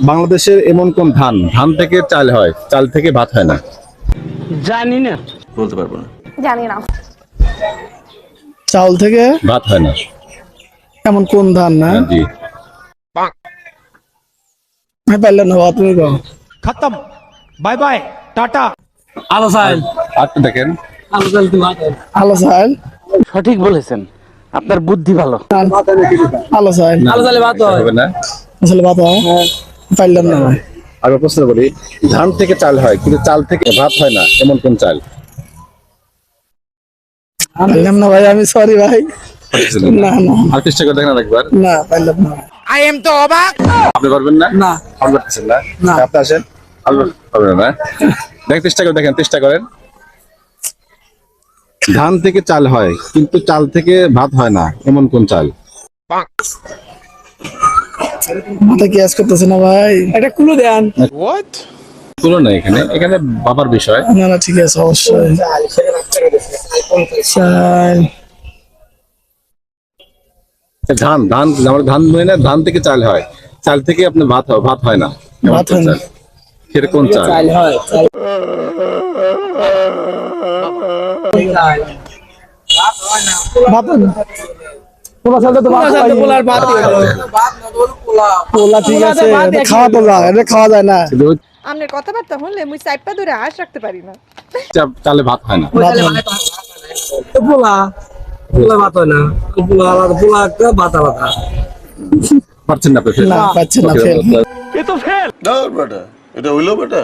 বাংলাদেশের এমন কোন ধান ধান থেকে চাল হয়, চাল থেকে ভাত হয় না? জানি না, বলতে পারবো না। জানি না। চাউল থেকে ভাত হয় না। এমন কোন ধান না? জি। আমি পারলাম না, বাবা তুমি কও। খতম, বাই বাই, টাটা। আলো চাল, আপনি দেখেন। আলো চাল তো ভাত হয়। আলো চাল, সঠিক বলেছেন, আপনার বুদ্ধি ভালো। আলো চাল, না, আলো চালে ভাত এটা হয়। হবে না। আসলে ভাত হয়? পারলাম না ভাই। আগে প্রশ্ন করি, ধান থেকে চাল হয় কিন্তু চাল থেকে ভাত হয় না এমন কোন চাল? পারলাম না ভাই, আমি সরি ভাই। না না আর চেষ্টা করে দেখেন একবার। না, পারলাম না। আপনি পারবেন না? না। আপনি পারতেছেন না? না। আপনি আসেন। আপনি পারবেন না? দেখেন, চেষ্টা করে দেখেন, চেষ্টা করেন। ধান থেকে চাল হয় কিন্তু চাল থেকে ভাত হয় না এমন কোন চাল? মাথা গ্যাস করতেছে না ভাই। একটা কুলো দেন। তুলো না, এখানে এখানে বাবার বিষয়। না না, ঠিক আছে, অবশ্যই চাল। ধান ধান আমরা ধান ধুই না, ধান থেকে চাল হয়, চাল থেকে আপনার ভাত হয় না এমন ভাত কোন হয় না। চাল? সেটা কোন চাল? চাল হয়, চাল। ভাত হয় না। পোলা চালটা তো ভাত হয়। পোলার ভাত হয়। পোলা ঠিক আছে, এটা খাওয়া তো যায়, এটা খাওয়া যায় না। কিন্তু ওই আপনার কথাবার্তা শুনলে মুই চাইপা ধরে আশ রাখতে পারি না। চালে ভাত হয় না। ভাত হয় না। পোলা, পোলা ভাত হয় না। পোলা আলাদা, পোলা একটা ভাত আলাদা। পারছেন না আপনি? না, পাচ্ছেন না, Okay, ফেল। এ তো ফেল। না বেটা, এটা হইলো বেটা।